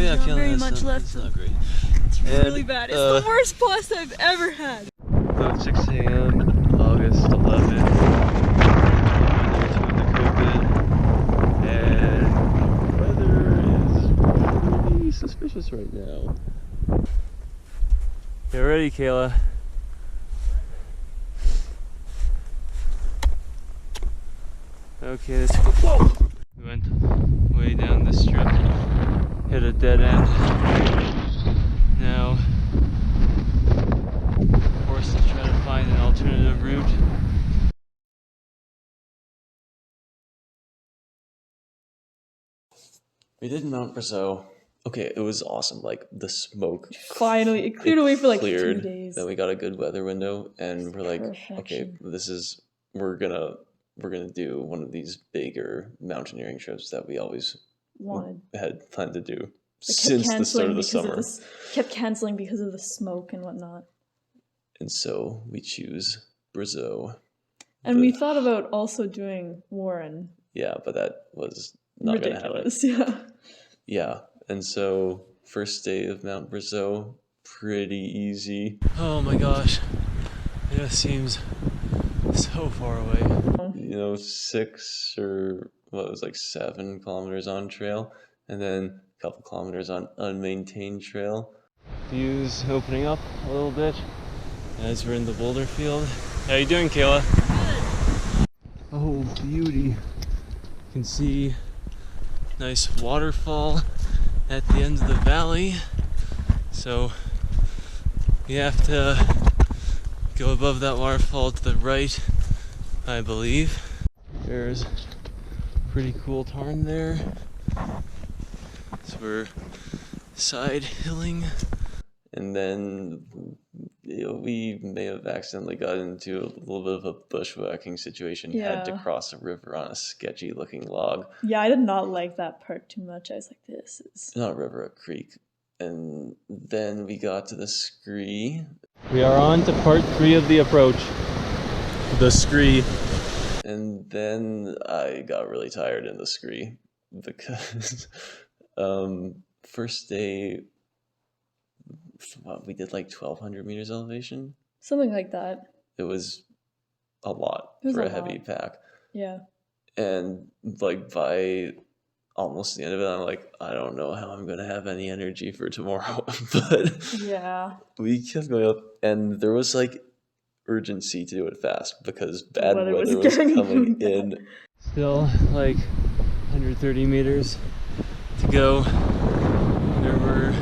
yeah, not very Kayla, much left. It's not great. It's really bad. It's the worst pasta I've ever had. About 6 a.m. August 11th. And weather is pretty suspicious right now. Get ready, Kayla. Okay, let's go. Whoa! We went way down this strip, hit a dead end. Now, forced to try to find an alternative route. We did Mount Brazeau. Okay, it was awesome. Like the smoke. Finally, it cleared away for like cleared, 3 days. Then we got a good weather window, and we're like, Perfection. okay, we're gonna do one of these bigger mountaineering trips that we always had planned to do since the start of the summer. Kept canceling because of the smoke and whatnot. And so we choose Brazeau. And we thought about also doing Warren. Yeah, but that was not ridiculous. Gonna happen. Yeah, and so first day of Mount Brazeau, pretty easy. Oh my gosh, it just seems so far away. You know, 6 or what it was like 7 kilometers on trail, and then a couple kilometers on unmaintained trail. Views opening up a little bit as we're in the boulder field. How you doing, Kayla? Oh, beauty. You can see nice waterfall at the end of the valley. So we have to go above that waterfall to the right, I believe. There's a pretty cool tarn there. So we're side hilling. And then we may have accidentally got into a little bit of a bushwhacking situation. Yeah. Had to cross a river on a sketchy looking log. Yeah, I did not like that part too much. I was like, this is... Not a river, a creek. And then we got to the scree. We are on to part 3 of the approach. The scree. And then I got really tired in the scree because first day, we did like 1,200 meters elevation. Something like that. It was a lot for a heavy pack. Yeah. And like by almost the end of it, I'm like, I don't know how I'm going to have any energy for tomorrow. But yeah, we kept going up, and there was like urgency to do it fast because bad weather was coming in. Still like 130 meters to go. There were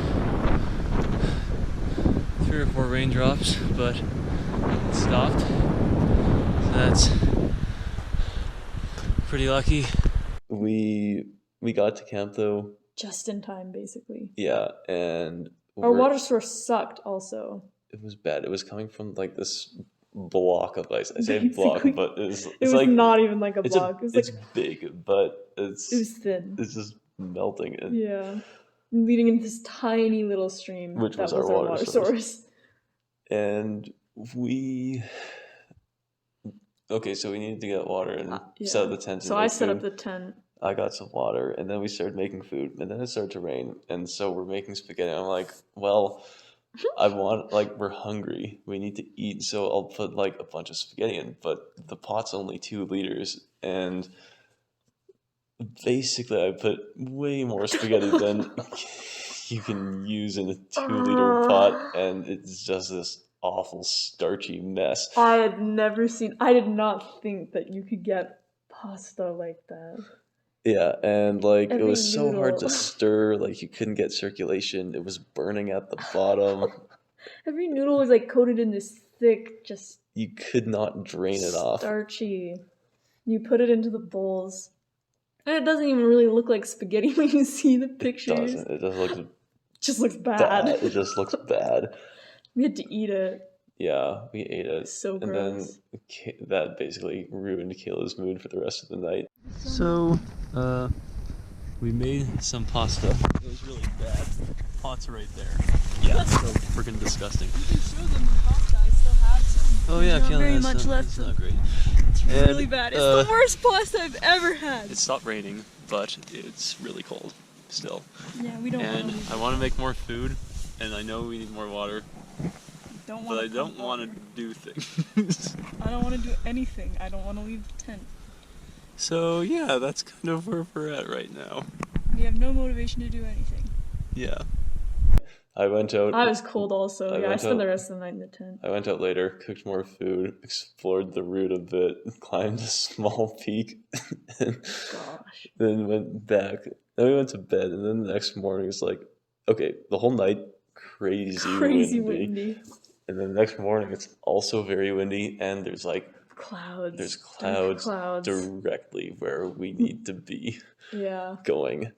3 or 4 raindrops, but it stopped. So that's pretty lucky. We got to camp though. Just in time, basically. Yeah, and our water source sucked also. It was bad. It was coming from like this block of ice. I say block, but it was like not even like a block. It's big, but it was thin. It's just melting. Yeah. Leading into this tiny little stream, which was our water source. And okay, so we needed to get water and set up the tent. So I set up the tent. I got some water, and then we started making food, and then it started to rain, and so we're making spaghetti. I'm like, well, we're hungry. We need to eat, so I'll put like a bunch of spaghetti in, but the pot's only 2 liters, and basically I put way more spaghetti than you can use in a 2-liter pot, and it's just this awful starchy mess. I did not think that you could get pasta like that. Yeah, and like it was so hard to stir, like you couldn't get circulation. It was burning at the bottom. Every noodle was like coated in this thick, just... You could not drain it off. Starchy. You put it into the bowls. And it doesn't even really look like spaghetti when you see the pictures. It doesn't. It just looks... just looks bad. It just looks bad. We had to eat it. Yeah, we ate it. So gross. And then that basically ruined Kayla's mood for the rest of the night. So, we made some pasta. It was really bad. Pot's right there. Yeah, it's so freaking disgusting. You can show them the pasta. I still have some. Oh yeah, Kayla, not very much left. It's not great. It's really bad. It's the worst pasta I've ever had. It stopped raining, but it's really cold. still. Yeah, we don't want to And leave. I want to make more food, and I know we need more water, But I don't want to do things. I don't want to do anything. I don't want to leave the tent. So yeah, that's kind of where we're at right now. We have no motivation to do anything. Yeah. I went out. I was cold also. I spent the rest of the night in the tent. I went out later, cooked more food, explored the route a bit, climbed a small peak, and Gosh. then went back. Then we went to bed, and then the next morning it's like, okay, the whole night crazy windy. And then the next morning it's also very windy, and there's like clouds. There's clouds directly where we need to be. Yeah. Going.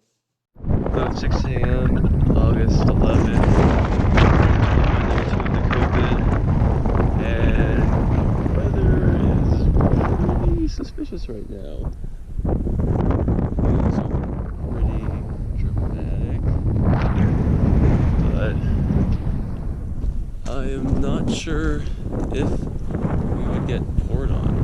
So it's 6 a.m. August 11th. And weather is pretty suspicious right now. It's pretty dramatic. But I am not sure if we would get poured on.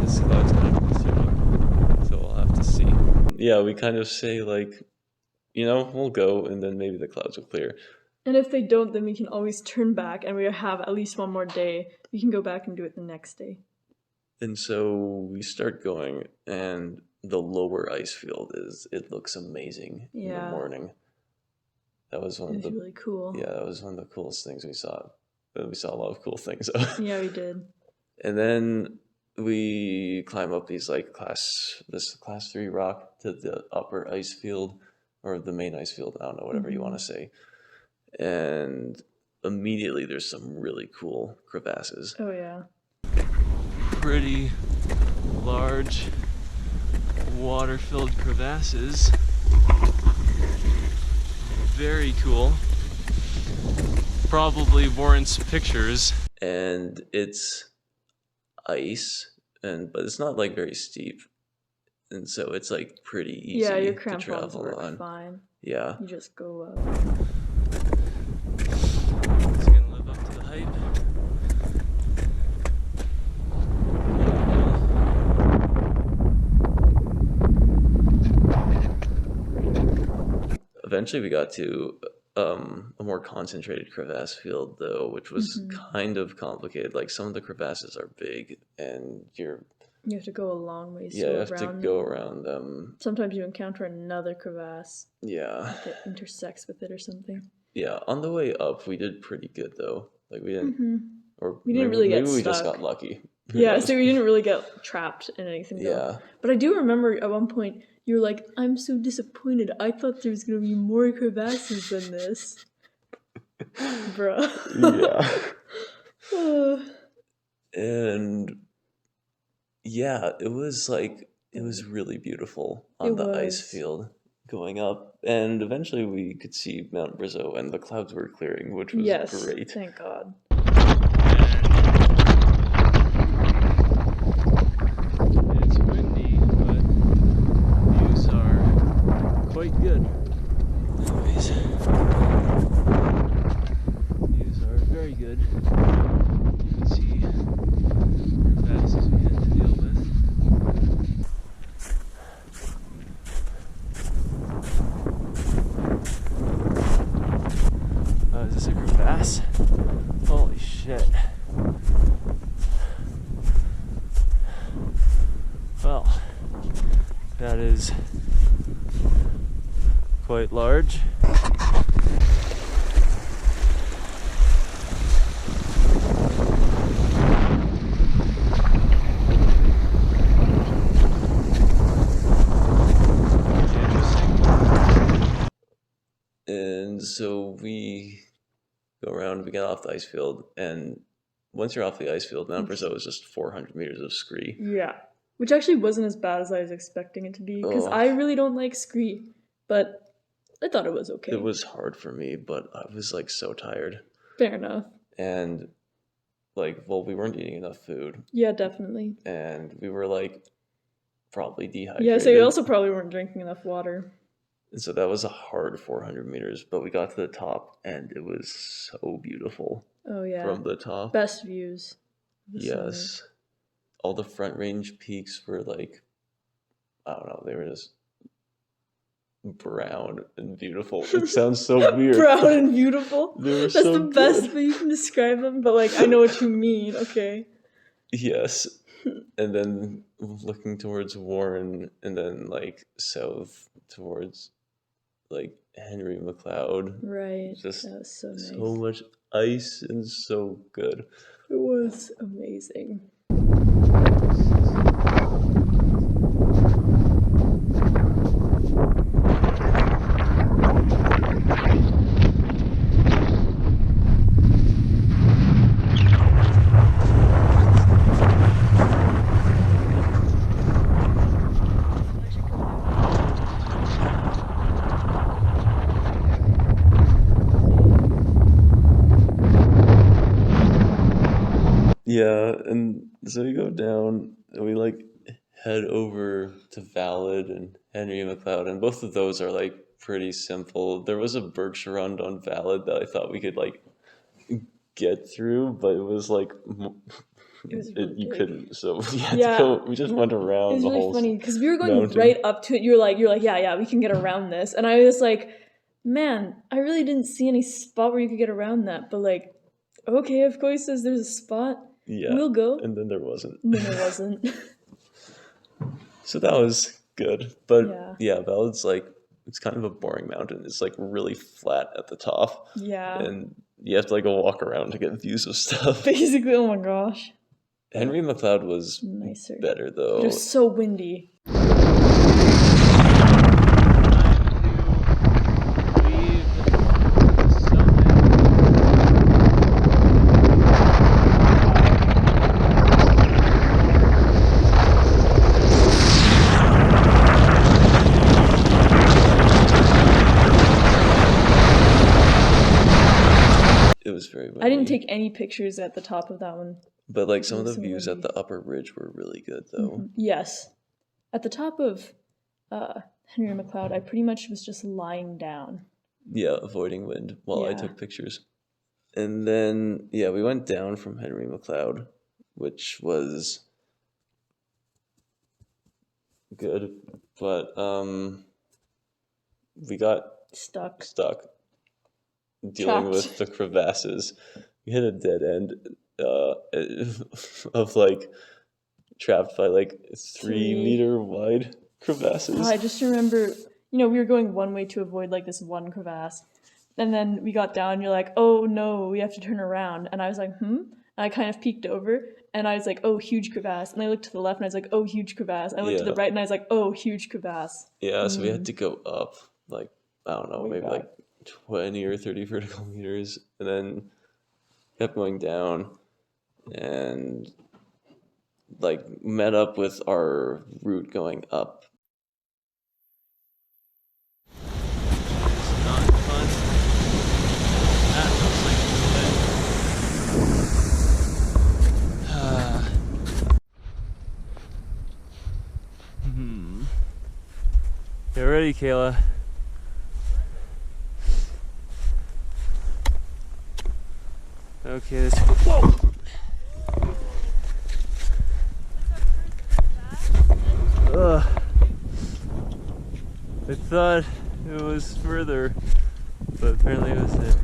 This cloud's kind of boosted up, so we'll have to see. Yeah, we kind of say like, we'll go, and then maybe the clouds will clear. And if they don't, then we can always turn back, and we have at least one more day. We can go back and do it the next day. And so we start going, and the lower ice field it looks amazing in the morning. That was really cool. Yeah, that was one of the coolest things we saw. We saw a lot of cool things. Yeah, we did. And then we climb up these class 3 rock to the upper ice field, or the main ice field, I don't know, whatever you want to say. And immediately there's some really cool crevasses. Oh yeah. Pretty large water-filled crevasses. Very cool. Probably warrants pictures. And it's ice, but it's not very steep, and so it's pretty easy. Yeah, your crampons work fine. Yeah, you just go up. It's gonna live up to the hype. Eventually we got to a more concentrated crevasse field, though, which was kind of complicated. Some of the crevasses are big, and you have to go a long ways. Yeah, you have to go around them. Sometimes you encounter another crevasse. Yeah, that intersects with it or something. Yeah, on the way up, we did pretty good though. We didn't, or we didn't really get stuck. Maybe we just got lucky. Yeah, so we didn't really get trapped in anything. Yeah, but I do remember at one point, you were like, I'm so disappointed. I thought there was going to be more crevasses than this. Bruh. Yeah. And yeah, it was really beautiful on the ice field going up. And eventually we could see Mount Brazeau, and the clouds were clearing, which was great. Thank God. Quite good. Anyways, views are very good. You can see crevasses we had to deal with. Is this a crevasse? Holy shit. Well, that is quite large. And so we go around, we get off the ice field, and once you're off the ice field, Mount Brazeau is just 400 meters of scree. Yeah, which actually wasn't as bad as I was expecting it to be, because I really don't like scree, but I thought it was okay. It was hard for me, but I was so tired. Fair enough. And we weren't eating enough food. Yeah, definitely. And we were probably dehydrated. Yeah, so you also probably weren't drinking enough water. And so that was a hard 400 meters, but we got to the top, and it was so beautiful. Oh yeah. From the top. Best views. Yes. all the Front Range peaks were like, I don't know, they were just brown and beautiful. It sounds so weird. Brown and beautiful. They were That's so the best good. way you can describe them, but like I know what you mean. Okay. Yes. And then looking towards Warren, and then like south towards like Henry McLeod. Right. Just that was so nice. so much ice and so good. It was amazing. Yeah, and so we go down and we like head over to Valid and Henry McLeod, and both of those are like pretty simple. There was a Berkshire Run on Valid that I thought we could like get through, but it was like It was really you big. couldn't. So we had to go. We just went around. It was the really whole funny because we were going mountain. right up to it. You're like, yeah, we can get around this, and I was like, man, I really didn't see any spot where you could get around that, but like, okay, of course, there's a spot. Yeah, we'll go. And then there wasn't. And then there wasn't. So that was good, but yeah, Valid's like, it's kind of a boring mountain. It's like really flat at the top. Yeah. And you have to like go walk around to get views of stuff. Basically, oh my gosh. Henry McLeod was nicer. Better though. It was so windy. It was very windy. I didn't take any pictures at the top of that one. But like some of the views at the upper ridge were really good though. Mm-hmm. Yes. At the top of Henry McLeod, I pretty much was just lying down. Yeah, avoiding wind while I took pictures. And then, yeah, we went down from Henry McLeod, which was good, but we got stuck dealing with the crevasses. We hit a dead end of like trapped by like 3-meter wide crevasses. I just remember, we were going one way to avoid like this one crevasse, and then we got down. You're like, oh no, we have to turn around, and I was like, And I kind of peeked over, and I was like, oh, huge crevasse. And I looked to the left, and I was like, oh, huge crevasse. I looked to the right, and I was like, oh, huge crevasse. Yeah, so we had to go up like, I don't know, maybe like 20 or 30 vertical meters, and then kept going down and like met up with our route going up. It's not fun. That looks like Get ready, Kayla. Okay, let's go. Whoa! I thought it was further, but apparently it was it.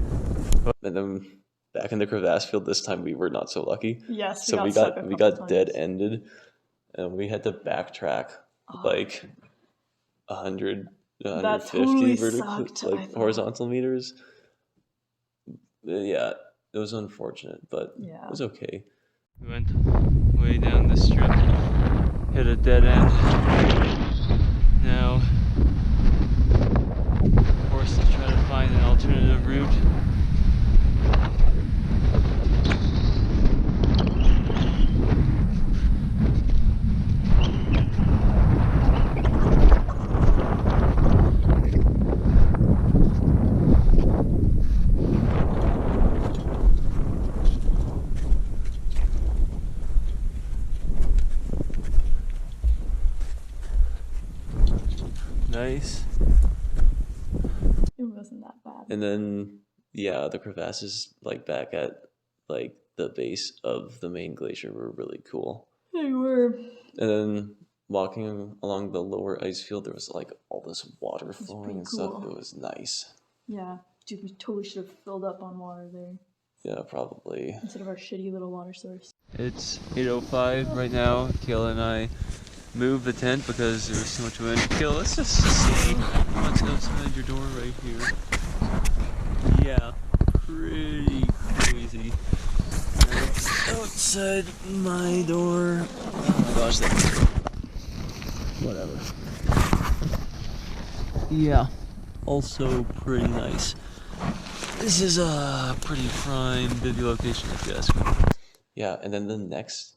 And then back in the crevasse field this time, we were not so lucky. Yes, so we got dead ended, and we had to backtrack like 100, 150 vertical, like horizontal meters. Yeah, it was unfortunate, but it was okay. We went way down the strip, hit a dead end. Now, forced to try to find an alternative route. Nice. It wasn't that bad. And then, yeah, the crevasses like back at like the base of the main glacier were really cool. They were. And then walking along the lower ice field, there was like all this water flowing and stuff. Cool. It was nice. Yeah, dude, we totally should have filled up on water there. Yeah, probably. Instead of our shitty little water source. It's 8:05 right now. Kayla and I moved the tent because there was so much wind. Kayla, let's just see what's outside your door right here. Yeah, pretty crazy. Outside my door. Oh my gosh, that's whatever. Yeah, also pretty nice. This is a pretty prime bivy location if you ask me. Yeah, and then the next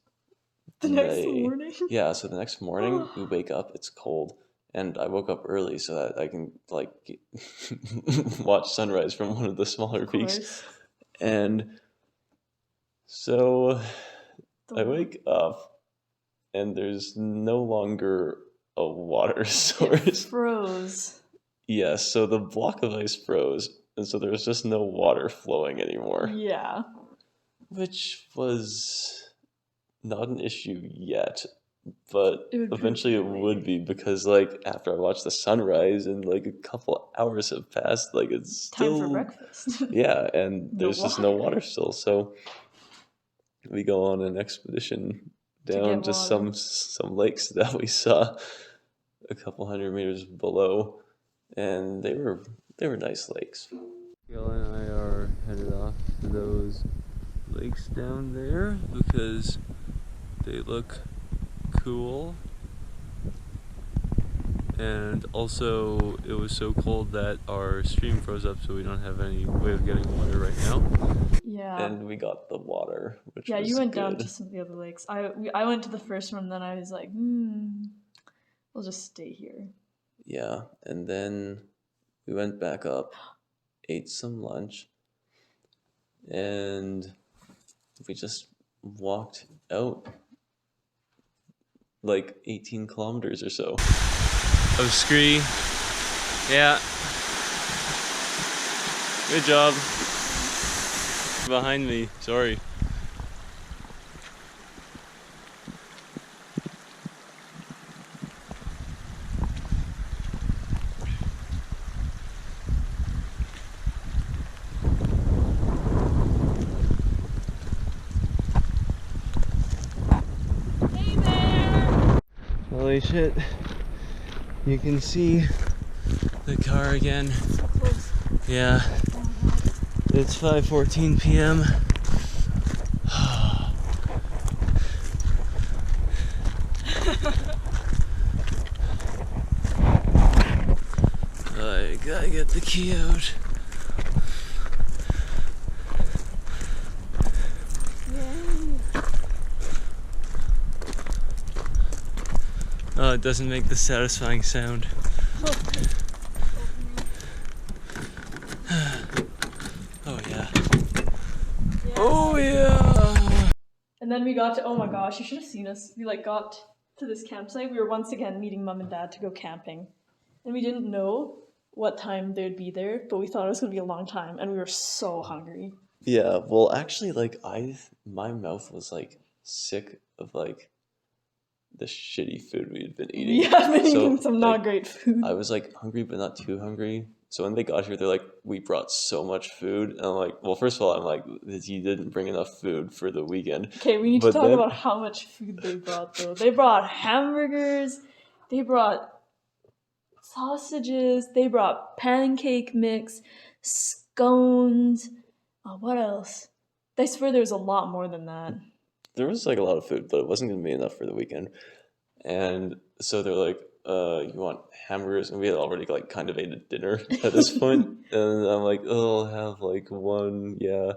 morning? Yeah, so the next morning we wake up, it's cold. And I woke up early so that I can like watch sunrise from one of the smaller peaks. And so I wake up and there's no longer a water source. It froze. Yes, so the block of ice froze, and so there was just no water flowing anymore. Yeah. Which was not an issue yet, but eventually it would be, because like after I watched the sunrise and like a couple hours have passed, like it's still time for breakfast. Yeah, and there's just no water still, so we go on an expedition down to some lakes that we saw a couple 100 meters below, and they were nice lakes. Kayla and I are headed off to those lakes down there because they look cool, and also it was so cold that our stream froze up, so we don't have any way of getting water right now. Yeah. And we got the water, which was was you went good. Down to some of the other lakes. I went to the first one, and then I was like, we'll just stay here. Yeah, and then we went back up, ate some lunch, and we just walked out like 18 kilometers or so. Of scree. Yeah. Good job. Behind me, sorry. Holy shit, you can see the car again. Yeah, it's 5:14 p.m. I gotta get the key out. Oh, it doesn't make the satisfying sound. Oh yeah. Oh yeah. And then we got to, oh my gosh, you should have seen us. We like got to this campsite. We were once again meeting Mom and Dad to go camping. And we didn't know what time they'd be there, but we thought it was gonna be a long time, and we were so hungry. Yeah, well actually like my mouth was like sick of like the shitty food we had been eating. Yeah, I've been eating some not great food. I was like hungry but not too hungry. So when they got here, they're like, we brought so much food. And I'm like, well, first of all, I'm like, you didn't bring enough food for the weekend. Okay, we need to talk about how much food they brought, though. They brought hamburgers, they brought sausages, they brought pancake mix, scones, what else? I swear there was a lot more than that. There was like a lot of food, but it wasn't going to be enough for the weekend. And so they're like, you want hamburgers? And we had already like kind of ate a dinner at this point. And I'm like, oh, I'll have like one, yeah.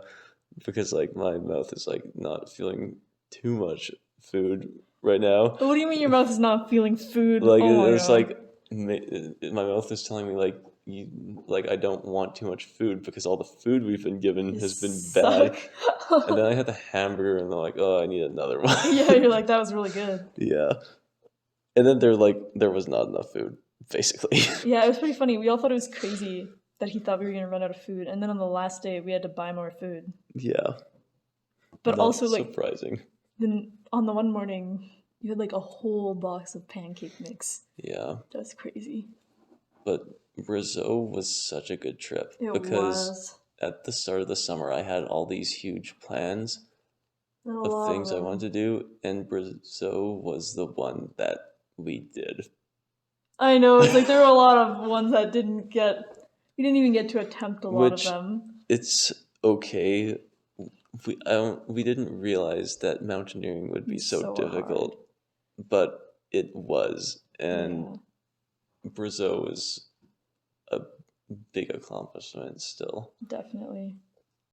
Because like my mouth is like not feeling too much food right now. But what do you mean your mouth is not feeling food? Like it's like my mouth is telling me like I don't want too much food because all the food we've been given has been bad. And then I had the hamburger and they're like, oh, I need another one. Yeah, you're like, that was really good. Yeah. And then they're like, there was not enough food, basically. Yeah, it was pretty funny. We all thought it was crazy that he thought we were going to run out of food. And then on the last day, we had to buy more food. Yeah. But also, like, surprising. Then on the one morning, You had like a whole box of pancake mix. Yeah. That's crazy. But Brazeau was such a good trip because at the start of the summer I had all these huge plans of things I wanted to do, and Brazeau was the one that we did. I know, it's like there were a lot of ones that we didn't even get to attempt a lot of Which, them. it's okay. We didn't realize that mountaineering would be so difficult, but it was, and Brazeau is a big accomplishment still. Definitely.